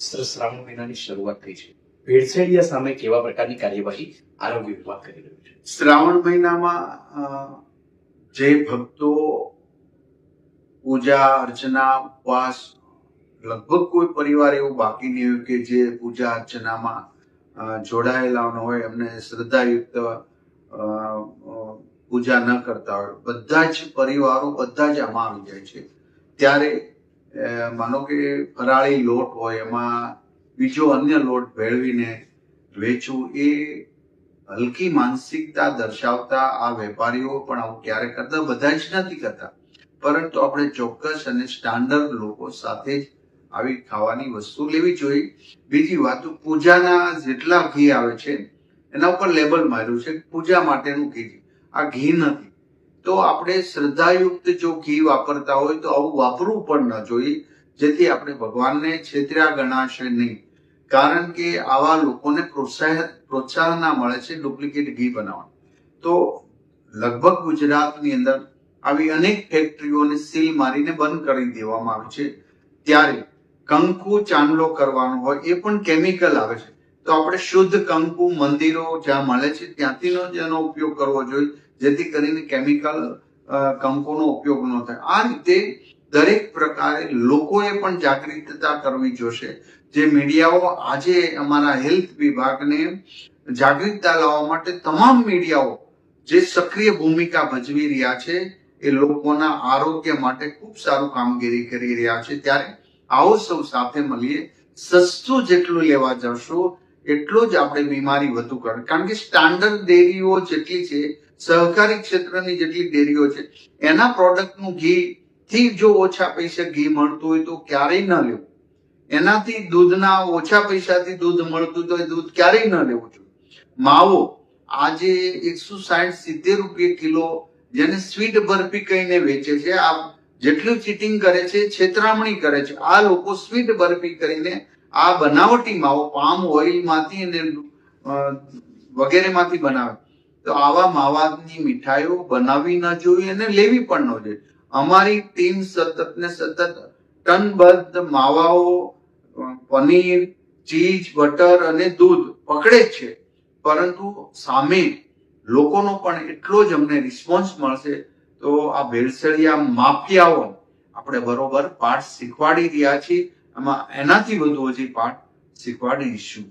શ્રાવણ મહિનાની શરૂઆત થઈ છે. ભેળસેળિયા સામે કેવા પ્રકારની કાર્યવાહી આરોગ્ય વિભાગ કરી રહ્યું છે? શ્રાવણ મહિનામાં જે ભક્તો પૂજા અર્ચના ઉપવાસ, લગભગ કોઈ પરિવાર એવું બાકી નહીં હોય કે જે પૂજા અર્ચનામાં જોડાયેલા ન હોય, એમને શ્રદ્ધાયુક્ત પૂજા ન કરતા હોય, બધા જ પરિવારો બધા જ આમાં આવી જાય છે. ત્યારે માનો કે ફરાળી લોટ હોય, એમાં બીજો અન્ય લોટ ભેળવીને વેચવું, એ હલકી માનસિકતા દર્શાવતા આ વેપારીઓ પણ આવું ક્યારે કરતા, બધા જ નથી કરતા, પરંતુ આપણે ચોક્કસ અને સ્ટાન્ડર્ડ લોકો સાથે જ આવી ખાવાની વસ્તુ લેવી જોઈએ. બીજી વાત, પૂજાના જેટલા ઘી આવે છે એના ઉપર લેબલ માર્યું છે પૂજા માટેનું ઘી. આ ઘી નથી. તો આપણે શ્રદ્ધાયુક્ત જો ઘી વાપરતા હોય તો આવું વાપરવું પણ ન જોઈએ, જેથી આપણે ભગવાનને છેતર્યા ગણાશે નહીં. કારણ કે આવા લોકોને પ્રોત્સાહન ના મળે છે ડુપ્લિકેટ ઘી બનાવવાનું. તો લગભગ ગુજરાતની અંદર આવી અનેક ફેક્ટરીઓને સીલ મારીને બંધ કરી દેવામાં આવી છે. ત્યારે કંકુ ચાંદલો કરવાનો હોય, એ પણ કેમિકલ આવે છે. તો આપણે શુદ્ધ કંકુ મંદિરો જ્યાં મળે છે ત્યાંથીનો જ એનો ઉપયોગ કરવો જોઈએ, જેથી કરીને કેમિકલ કંકુનો ઉપયોગ ન થાય. આ રીતે દરેક પ્રકારે લોકોએ પણ જાગૃતતા કરવી જોશે. જે મીડિયાઓ આજે અમારા હેલ્થ વિભાગને જાગૃતતા લાવવા માટે તમામ મીડિયાઓ જે સક્રિય ભૂમિકા ભજવી રહ્યા છે, એ લોકોના આરોગ્ય માટે ખૂબ સારું કામગીરી કરી રહ્યા છે. ત્યારે આવો સૌ સાથે મળીએ. સસ્તું જેટલું લેવા જશું એટલો જ આપણે બીમારી વધુ કરે. કારણ કે સ્ટાન્ડર્ડ ડેરીઓ જેટલી છે, સહકારી ક્ષેત્રની જેટલી ડેરીઓ છે, એના પ્રોડક્ટનું ઘી થી જો ઓછા પૈસા ઘી મળતું હોય તો ક્યારેય ન લેવું. એનાથી દૂધના ઓછા પૈસાથી દૂધ મળતું તો દૂધ ક્યારેય ન લેવું જોઈએ. માવો આજે 160-70 રૂપિયા કિલો, જેને સ્વીટ બરફી કહીને વેચે છે, આ જેટલું ચીટિંગ કરે છે, છેતરામણી કરે છે. આ લોકો સ્વીટ બરફી કરીને આ બનાવટી માવો પામ ઓઇલ માંથી અને વગેરેમાંથી બનાવે. તો આવા માવાની મીઠાઈઓ બનાવવી ન જોઈએ અને લેવી પણ ન જોઈએ. અમારી ટીમ સતત ને સતત ટનબદ્ધ માવાઓ, પનીર, ચીઝ, બટર અને દૂધ પકડે જ છે, પરંતુ સામે લોકોનો પણ એટલો જ અમને રિસ્પોન્સ મળશે. તો આ ભેળસેળિયા માફિયાઓ આપણે બરોબર પાઠ શીખવાડી રહ્યા છીએ. આમાં એનાથી વધુ હજી પાઠ શીખવાડીશું.